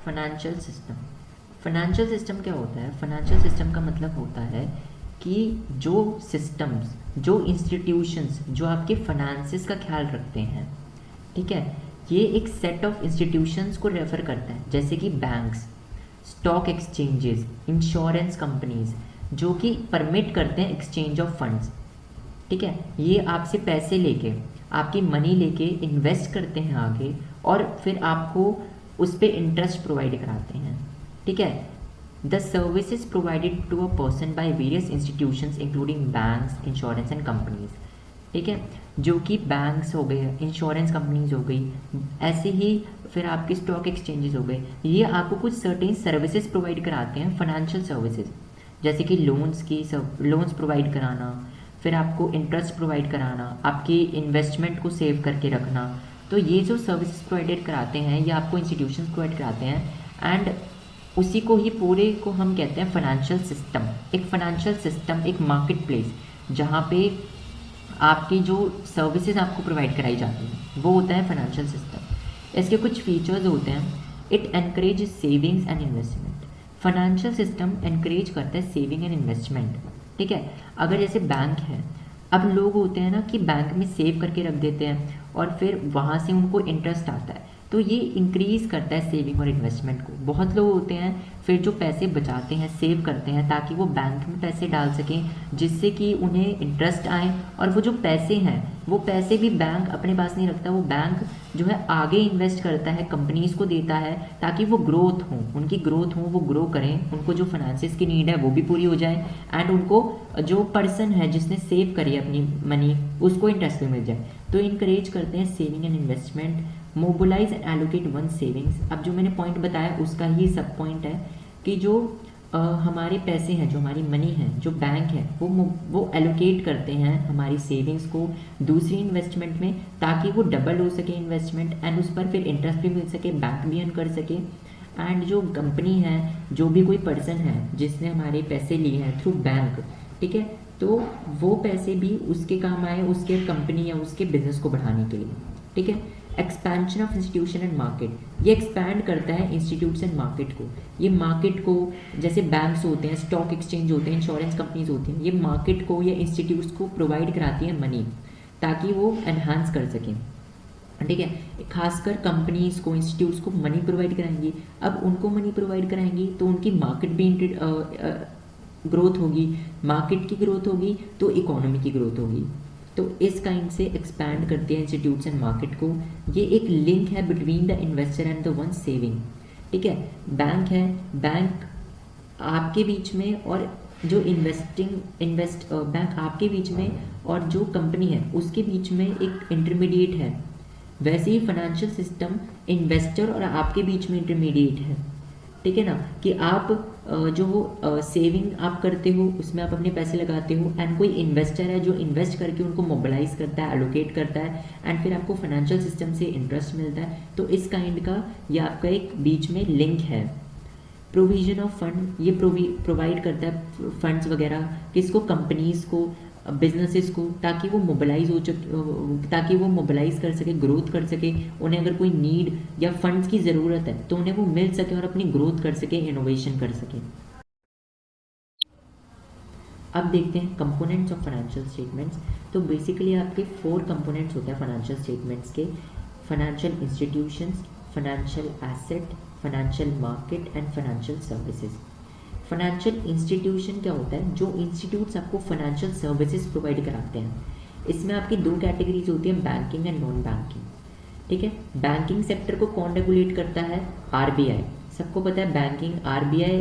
Financial system. Financial system क्या होता है? फाइनेंशियल सिस्टम का मतलब होता है कि जो सिस्टम्स, जो इंस्टीट्यूशंस जो आपके फाइनेंसिस का ख्याल रखते हैं, ठीक है, ये एक सेट ऑफ इंस्टीट्यूशंस को रेफर करता है, जैसे कि banks, stock exchanges, insurance companies, जो कि परमिट करते हैं एक्सचेंज ऑफ फंड्स। ठीक है, ये आपसे पैसे लेके, आपकी मनी लेके इन्वेस्ट करते हैं आगे, और फिर आपको उस पर इंटरेस्ट प्रोवाइड कराते हैं। ठीक है, the services provided to a person by various institutions including banks, insurance and companies. ठीक है, जो कि बैंक्स हो गए, इंश्योरेंस कंपनीज हो गई, ऐसे ही फिर आपके स्टॉक एक्सचेंजेस हो गए, ये आपको कुछ सर्टेन सर्विसेज प्रोवाइड कराते हैं, फाइनेंशियल सर्विसेज, जैसे कि लोन्स की सब लोन्स प्रोवाइड कराना, फिर आपको इंटरेस्ट प्रोवाइड कराना, आपकी इन्वेस्टमेंट को सेव करके रखना। तो ये जो सर्विसेज प्रोवाइडेड कराते हैं, ये आपको इंस्टीट्यूशंस प्रोवाइड कराते हैं, एंड उसी को ही पूरे को हम कहते हैं फाइनेंशियल सिस्टम। एक फाइनेंशियल सिस्टम, एक मार्केट प्लेस, जहाँ पे आपकी जो सर्विसेज आपको प्रोवाइड कराई जाती हैं, वो होता है फाइनेंशियल सिस्टम। इसके कुछ फीचर्स होते हैं। It encourage savings and investment. Financial system encourage करता है सेविंग एंड इन्वेस्टमेंट। ठीक है, अगर जैसे बैंक है, अब लोग होते हैं ना कि बैंक में सेव करके रख देते हैं और फिर वहाँ से उनको इंटरेस्ट आता है, तो ये इंक्रीज़ करता है सेविंग और इन्वेस्टमेंट को। बहुत लोग होते हैं फिर जो पैसे बचाते हैं, सेव करते हैं, ताकि वो बैंक में पैसे डाल सकें, जिससे कि उन्हें इंटरेस्ट आए, और वो जो पैसे हैं, वो पैसे भी बैंक अपने पास नहीं रखता, वो बैंक जो है आगे इन्वेस्ट करता है, कंपनीज़ को देता है, ताकि वो ग्रोथ हो, उनकी ग्रोथ हो, वो ग्रो करें, उनको जो फाइनेंसिस की नीड है वो भी पूरी हो जाए, एंड उनको जो पर्सन है जिसने सेव करी अपनी मनी, उसको इंटरेस्ट भी मिल जाए। तो इनकरेज करते हैं saving and investment. Mobilise and allocate one savings. अब जो मैंने पॉइंट बताया उसका ही सब पॉइंट है कि जो हमारे पैसे हैं, जो हमारी मनी है, जो बैंक है, वो एलोकेट करते हैं हमारी सेविंग्स को दूसरी इन्वेस्टमेंट में, ताकि वो डबल हो सके इन्वेस्टमेंट, एंड उस पर फिर इंटरेस्ट भी मिल सके, बैंक भी अर्न कर सके। एंड जो कंपनी है, जो भी कोई पर्सन है जिसने हमारे पैसे लिए हैं थ्रू बैंक, ठीक है, तो वो पैसे भी उसके काम आए, उसके कंपनी या उसके बिजनेस को बढ़ाने के लिए। ठीक है, expansion of institution and market. ये एक्सपैंड करता है इंस्टीट्यूट्स एंड मार्केट को। ये मार्केट को, जैसे बैंक्स होते हैं, स्टॉक एक्सचेंज होते हैं, इंश्योरेंस कंपनीज होती हैं, ये मार्केट को या इंस्टीट्यूट्स को प्रोवाइड कराती हैं मनी, ताकि वो एनहांस कर सकें। ठीक है, खासकर कंपनीज को, इंस्टीट्यूट्स को मनी प्रोवाइड कराएंगी। अब उनको मनी प्रोवाइड कराएंगी तो उनकी मार्केट भी ग्रोथ होगी, मार्केट की ग्रोथ होगी तो इकोनॉमी की ग्रोथ होगी। तो इस काइंड से एक्सपैंड करते हैं इंस्टीट्यूट्स एंड मार्केट को। ये एक लिंक है between the investor and the one saving. ठीक है, बैंक है, बैंक आपके बीच में, और जो बैंक आपके बीच में, और जो कंपनी है उसके बीच में एक इंटरमीडिएट है। वैसे ही फाइनेंशियल सिस्टम इन्वेस्टर और आपके बीच में इंटरमीडिएट है। ठीक है ना, कि आप जो सेविंग आप करते हो उसमें आप अपने पैसे लगाते हो, एंड कोई इन्वेस्टर है जो इन्वेस्ट करके उनको मोबिलाइज करता है, एलोकेट करता है, एंड फिर आपको फाइनेंशियल सिस्टम से इंटरेस्ट मिलता है। तो इस काइंड का ये आपका एक बीच में लिंक है। प्रोविजन ऑफ फंड, ये प्रोवाइड करता है फंड्स वगैरह किसको, कंपनीज को, बिजनेसेस को, ताकि वो मोबिलाइज कर सके, ग्रोथ कर सके। उन्हें अगर कोई नीड या फंड्स की ज़रूरत है तो उन्हें वो मिल सके और अपनी ग्रोथ कर सके, इनोवेशन कर सके। अब देखते हैं कंपोनेंट्स ऑफ फाइनेंशियल स्टेटमेंट्स। तो बेसिकली आपके 4 कंपोनेंट्स होते हैं फाइनेंशियल स्टेटमेंट्स के: financial institutions, financial asset, financial market and financial services. Financial institution क्या होता है? जो इंस्टीट्यूट्स आपको फाइनेंशियल सर्विसेज प्रोवाइड कराते हैं। इसमें आपकी 2 कैटेगरीज होती है, बैंकिंग एंड नॉन बैंकिंग। ठीक है, बैंकिंग सेक्टर को कौन रेगुलेट करता है? आरबीआई। सबको पता है बैंकिंग आरबीआई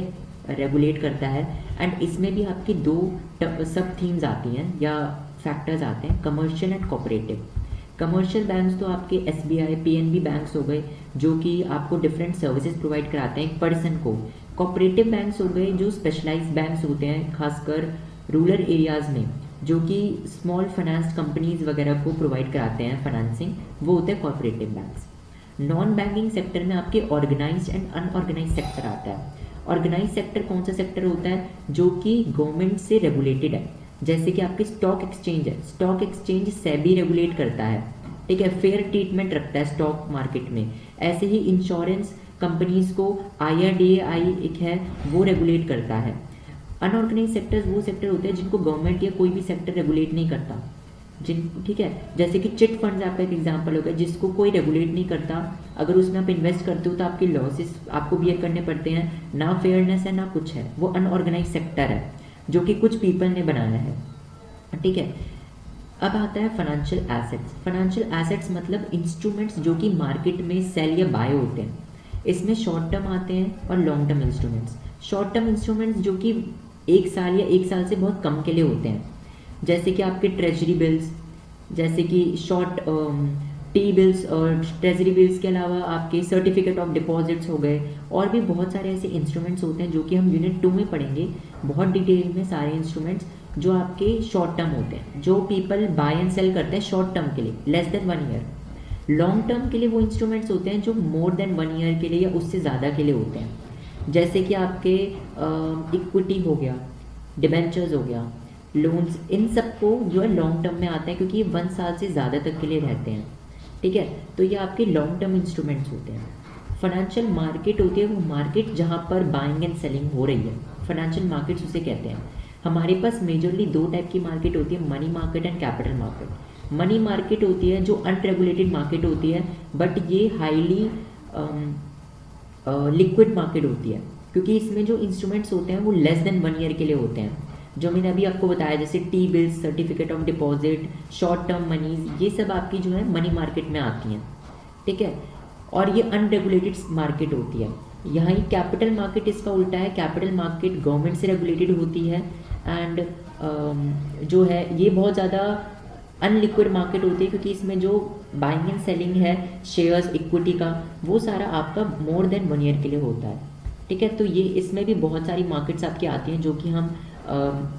रेगुलेट करता है। एंड इसमें भी आपकी 2 सब थीम्स आती हैं या फैक्टर्स आते हैं, commercial and cooperative. Commercial banks तो आपके एसबीआई, पीएनबी बैंक्स हो गए, जो कि आपको डिफरेंट सर्विसेज प्रोवाइड कराते हैं एक पर्सन को। कोऑपरेटिव बैंक्स हो गए जो स्पेशलाइज्ड बैंक्स होते हैं, खासकर रूरल एरियाज़ में, जो कि स्मॉल फाइनेंस कंपनीज वगैरह को प्रोवाइड कराते हैं फाइनेंसिंग, वो होते हैं cooperative banks. Non banking sector में आपके ऑर्गेनाइज्ड एंड अनऑर्गेनाइज्ड सेक्टर आता है। ऑर्गेनाइज सेक्टर कौन सा सेक्टर होता है? जो कि गवर्नमेंट से रेगुलेटेड है। जैसे कि आपकी स्टॉक एक्सचेंज है, स्टॉक एक्सचेंज सेबी रेगुलेट करता है। ठीक है, फेयर ट्रीटमेंट रखता है स्टॉक मार्केट में। ऐसे ही इंश्योरेंस कंपनीज़ को IRDAI एक है वो रेगुलेट करता है। अनऑर्गेनाइज सेक्टर्स वो सेक्टर होते हैं जिनको गवर्नमेंट या कोई भी सेक्टर रेगुलेट नहीं करता, जिन ठीक है, जैसे कि चिट फंड्स आपका एक एग्जांपल होगा जिसको कोई रेगुलेट नहीं करता। अगर उसमें आप इन्वेस्ट करते हो तो आपके लॉसेस आपको बियर करने पड़ते हैं, ना फेयरनेस है ना कुछ है, वो अनऑर्गेनाइज सेक्टर है जो कि कुछ पीपल ने बनाया है, ठीक है। अब आता है फाइनेंशियल एसेट्स। फाइनेंशियल एसेट्स मतलब इंस्ट्रूमेंट्स जो कि मार्केट में सेल या बाय होते हैं। इसमें शॉर्ट टर्म आते हैं और long term instruments. Short term instruments जो कि 1 साल या 1 साल से बहुत कम के लिए होते हैं, जैसे कि आपके ट्रेजरी बिल्स, जैसे कि शॉर्ट टी बिल्स और ट्रेजरी बिल्स के अलावा आपके सर्टिफिकेट ऑफ डिपॉजिट्स हो गए, और भी बहुत सारे ऐसे इंस्ट्रूमेंट्स होते हैं जो कि हम यूनिट 2 में पढ़ेंगे बहुत डिटेल में, सारे इंस्ट्रूमेंट्स जो आपके शॉर्ट टर्म होते हैं, जो पीपल बाय एंड सेल करते हैं शॉर्ट टर्म के लिए, less than 1 year. Long term के लिए वो इंस्ट्रूमेंट्स होते हैं जो मोर देन 1 ईयर के लिए या उससे ज़्यादा के लिए होते हैं, जैसे कि आपके इक्विटी हो गया, डिबेंचर्स हो गया, लोन्स, इन सबको जो है लॉन्ग टर्म में आता है क्योंकि ये 1 साल से ज़्यादा तक के लिए रहते हैं, ठीक है। तो ये आपके लॉन्ग टर्म इंस्ट्रूमेंट्स होते हैं। फाइनेंशियल मार्केट होती है वो मार्केट जहाँ पर बाइंग एंड सेलिंग हो रही है, फाइनेंशियल मार्केट्स उसे कहते हैं। हमारे पास मेजरली 2 टाइप की मार्केट होती है, money market and capital market. Money market होती है जो अनरेगुलेटेड मार्केट होती है, बट ये हाईली लिक्विड मार्केट होती है क्योंकि इसमें जो इंस्ट्रूमेंट्स होते हैं वो लेस देन 1 ईयर के लिए होते हैं, जो मैंने अभी आपको बताया, जैसे T bills, certificate of deposit, short term monies, ये सब आपकी जो है मनी मार्केट में आती हैं, ठीक है। और ये अनरेगुलेटेड मार्केट होती है। यहाँ ही कैपिटल मार्केट इसका उल्टा है, कैपिटल मार्केट गवर्नमेंट से रेगुलेटेड होती है एंड जो है ये बहुत ज़्यादा अनलिक्विड मार्केट होती है क्योंकि इसमें जो बाइंग एंड सेलिंग है शेयर्स, इक्विटी का, वो सारा आपका मोर देन 1 ईयर के लिए होता है, ठीक है। तो ये इसमें भी बहुत सारी मार्केट्स आपकी आती हैं जो कि हम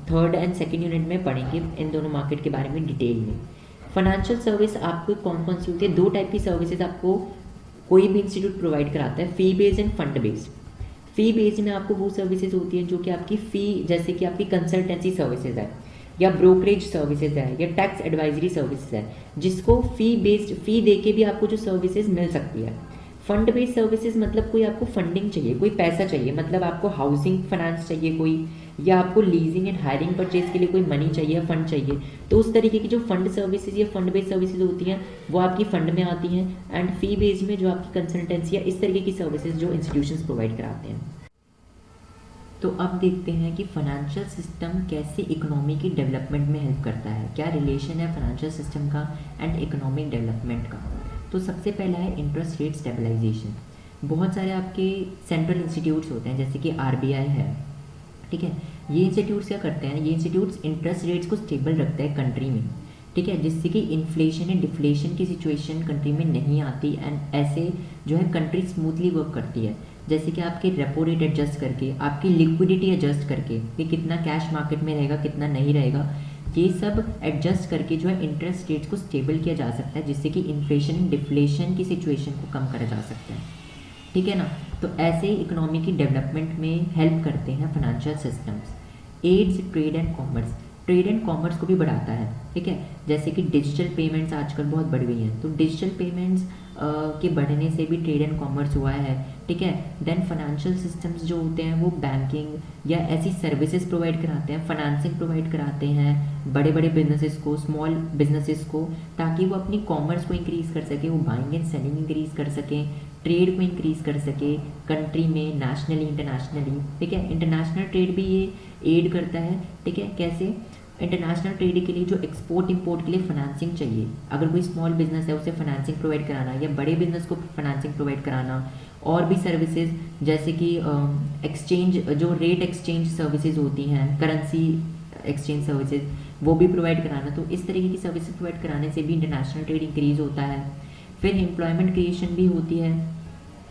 3rd एंड 2nd यूनिट में पढ़ेंगे इन दोनों मार्केट के बारे में डिटेल में। फाइनेंशियल सर्विस आपको कौन कौन सी होती है? 2 टाइप की सर्विसेज आपको कोई भी इंस्टीट्यूट प्रोवाइड कराता है, fee based and fund based. Fee based में आपको वो सर्विसेज होती हैं जो कि आपकी फ़ी, जैसे कि आपकी कंसल्टेंसी सर्विसेज है या ब्रोकरेज सर्विसेज है या टैक्स एडवाइजरी सर्विसेज है, जिसको फ़ी बेस्ड, फ़ी दे के भी आपको जो सर्विसेज मिल सकती है। फंड बेस्ड सर्विसेज मतलब कोई आपको फंडिंग चाहिए, कोई पैसा चाहिए, मतलब आपको हाउसिंग फाइनेंस चाहिए कोई, या आपको लीजिंग एंड हायरिंग परचेज के लिए कोई मनी चाहिए, फंड चाहिए, तो उस तरीके की जो फंड सर्विसेज या फंड बेस्ड सर्विसेज होती हैं वो आपकी फंड में आती हैं। एंड फी बेस्ड में जो आपकी कंसल्टेंसी या इस तरीके की सर्विसेज जो इंस्टीट्यूशंस प्रोवाइड कराते हैं। तो अब देखते हैं कि फाइनेंशियल सिस्टम कैसे इकोनॉमी की डेवलपमेंट में हेल्प करता है, क्या रिलेशन है फाइनेंशियल सिस्टम का एंड इकोनॉमिक डेवलपमेंट का। तो सबसे पहला है इंटरेस्ट रेट स्टेबलाइजेशन। बहुत सारे आपके सेंट्रल इंस्टीट्यूट्स होते हैं जैसे कि RBI है, ठीक है। ये इंस्टीट्यूट्स क्या करते हैं, ये इंस्टीट्यूट्स इंटरेस्ट रेट्स को स्टेबल रखते हैं कंट्री में, ठीक है, जिससे कि इन्फ्लेशन एंड डिफ्लेशन की सिचुएशन कंट्री में नहीं आती एंड ऐसे जो है कंट्री स्मूथली वर्क करती है। जैसे कि आपके रेपो रेट एडजस्ट करके, आपकी लिक्विडिटी एडजस्ट करके कि कितना कैश मार्केट में रहेगा कितना नहीं रहेगा, ये सब एडजस्ट करके जो है इंटरेस्ट रेट्स को स्टेबल किया जा सकता है, जिससे कि इन्फ्लेशन डिफ्लेशन की सिचुएशन को कम करा जा सकता है, ठीक है ना। तो ऐसे ही इकोनॉमी की डेवलपमेंट में हेल्प करते हैं financial systems. Aids trade and commerce, trade and commerce को भी बढ़ाता है, ठीक है। जैसे कि डिजिटल पेमेंट्स आजकल बहुत बढ़ गई हैं, तो डिजिटल पेमेंट्स के बढ़ने से भी ट्रेड एंड कॉमर्स हुआ है, ठीक है। देन फाइनेंशियल सिस्टम्स जो होते हैं वो बैंकिंग या ऐसी सर्विसेज प्रोवाइड कराते हैं, फाइनेंसिंग प्रोवाइड कराते हैं बड़े बड़े बिजनेसेस को, स्मॉल बिजनेसेस को, ताकि वो अपनी कॉमर्स को इंक्रीज़ कर सके, वो बाइंग एंड सेलिंग इंक्रीज़ कर सकें, ट्रेड को इंक्रीज़ कर सके कंट्री में, नेशनली इंटरनेशनली, ठीक है। इंटरनेशनल ट्रेड भी ये एड करता है, ठीक है। कैसे? इंटरनेशनल ट्रेड के लिए जो एक्सपोर्ट इंपोर्ट के लिए फाइनेंसिंग चाहिए, अगर कोई स्मॉल बिजनेस है उसे फाइनेंसिंग प्रोवाइड कराना, या बड़े बिजनेस को फाइनेंसिंग प्रोवाइड कराना, और भी सर्विसेज जैसे कि एक्सचेंज, जो रेट एक्सचेंज सर्विसेज होती हैं, करेंसी एक्सचेंज सर्विसेज, वो भी प्रोवाइड कराना। तो इस तरीके की सर्विसेज प्रोवाइड कराने से भी इंटरनेशनल ट्रेड इंक्रीज होता है। फिर एम्प्लॉयमेंट क्रिएशन भी होती है।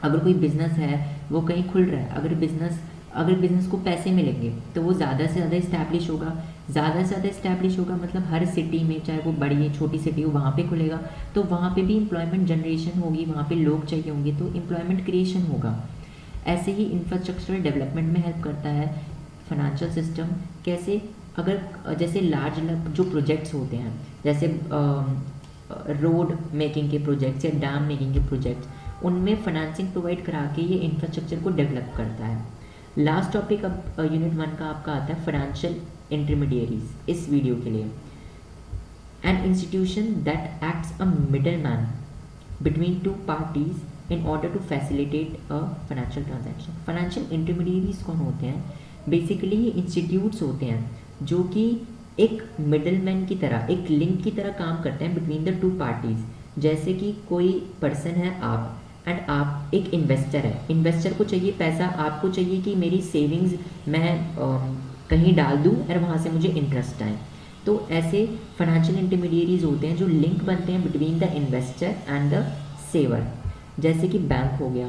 अगर कोई बिजनेस है वो कहीं खुल रहा है, अगर बिजनेस को पैसे मिलेंगे तो वो ज़्यादा से ज़्यादा इस्टेब्लिश होगा, ज़्यादा से ज़्यादा इस्टेब्लिश होगा मतलब हर सिटी में, चाहे वो बड़ी या छोटी सिटी हो, वहाँ पे खुलेगा, तो वहाँ पे भी एम्प्लॉयमेंट जनरेशन होगी, वहाँ पे लोग चाहिए होंगे, तो एम्प्लॉयमेंट क्रिएशन होगा। ऐसे ही इंफ्रास्ट्रक्चरल डेवलपमेंट में हेल्प करता है फाइनेंशियल सिस्टम। कैसे? अगर जैसे लार्ज जो प्रोजेक्ट्स होते हैं, जैसे रोड मेकिंग के प्रोजेक्ट्स या डैम मेकिंग के प्रोजेक्ट्स, उनमें फाइनेंसिंग प्रोवाइड करा के ये इंफ्रास्ट्रक्चर को डेवलप करता है। लास्ट टॉपिक अब यूनिट 1 का आपका आता है फाइनेंशियल इंटरमीडिएरीज इस वीडियो के लिए। An institution that acts a middleman between two parties in order to facilitate a financial transaction. Financial intermediaries कौन होते हैं? बेसिकली ये इंस्टीट्यूट्स होते हैं जो कि एक मिडलमैन की तरह, एक लिंक की तरह काम करते हैं बिटवीन द टू पार्टीज। जैसे कि कोई पर्सन है आप, एंड आप एक इन्वेस्टर है, इन्वेस्टर को चाहिए पैसा, आपको चाहिए कि मेरी सेविंग्स मैं कहीं डाल दूं और वहाँ से मुझे इंटरेस्ट आए। तो ऐसे फाइनेंशियल इंटरमीडिएरीज होते हैं जो लिंक बनते हैं between the investor and the saver. जैसे कि बैंक हो गया,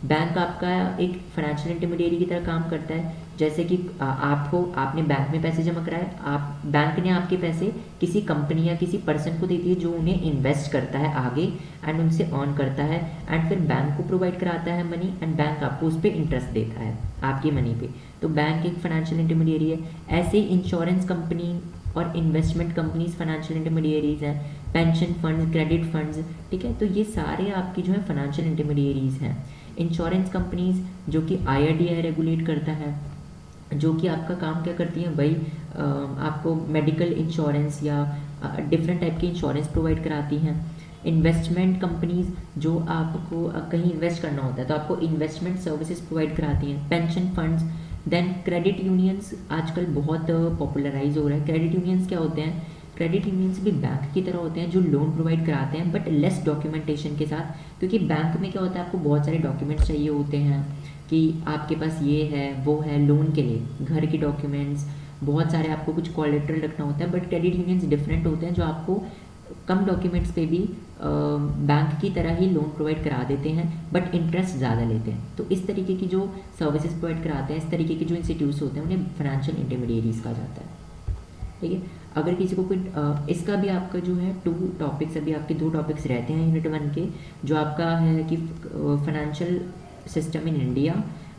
बैंक आपका एक फाइनेंशियल इंटरमीडिएरी की तरह काम करता है। जैसे कि आपने बैंक में पैसे जमा कराए, आप बैंक ने आपके पैसे किसी कंपनी या किसी पर्सन को दे दिए जो उन्हें इन्वेस्ट करता है आगे एंड उनसे अर्न करता है, एंड फिर बैंक को प्रोवाइड कराता है मनी, एंड बैंक आपको उस पर इंटरेस्ट देता है आपकी मनी पे। तो बैंक एक फाइनेंशियल इंटरमीडिएरी है। ऐसे इंश्योरेंस कंपनी और इन्वेस्टमेंट कंपनीज फाइनेंशियल इंटरमीडिएरीज हैं, पेंशन फंड्स, क्रेडिट फंड्स, ठीक है। तो ये सारे आपकी जो है फाइनेंशियल इंटरमीडिएरीज हैं। इंश्योरेंस कंपनीज जो कि IRDAI रेगुलेट करता है, जो कि आपका काम क्या करती हैं भाई, आपको मेडिकल इंश्योरेंस या डिफरेंट टाइप के इंश्योरेंस प्रोवाइड कराती हैं। इन्वेस्टमेंट कंपनीज जो आपको कहीं इन्वेस्ट करना होता है तो आपको इन्वेस्टमेंट सर्विसेज प्रोवाइड कराती हैं। Pension funds, then credit unions आजकल बहुत पॉपुलराइज हो रहा है। क्रेडिट यूनियंस क्या होते हैं? क्रेडिट यूनियंस भी बैंक की तरह होते हैं जो लोन प्रोवाइड कराते हैं बट लेस डॉक्यूमेंटेशन के साथ, क्योंकि बैंक में क्या होता है आपको बहुत सारे डॉक्यूमेंट्स चाहिए होते हैं कि आपके पास ये है वो है, लोन के लिए घर के डॉक्यूमेंट्स बहुत सारे, आपको कुछ कोलेटरल रखना होता है। बट क्रेडिट यूनियंस डिफरेंट होते हैं जो आपको कम डॉक्यूमेंट्स पे भी बैंक की तरह ही लोन प्रोवाइड करा देते हैं बट इंटरेस्ट ज़्यादा लेते हैं। तो इस तरीके की जो सर्विसेज प्रोवाइड कराते हैं, इस तरीके के जो इंस्टीट्यूट्स होते हैं उन्हें फाइनेंशियल इंटरमीडिएरीज कहा जाता है, ठीक है। अगर किसी को कोई इसका भी आपका जो है 2 टॉपिक्स, अभी आपके 2 टॉपिक्स रहते हैं यूनिट 1 के, जो आपका है कि financial system in India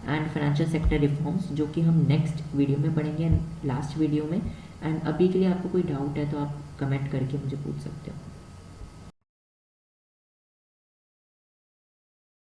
and financial sector reforms, जो कि हम नेक्स्ट वीडियो में पढ़ेंगे, लास्ट वीडियो में। एंड अभी के लिए आपको कोई डाउट है तो आप कमेंट करके मुझे पूछ सकते हो।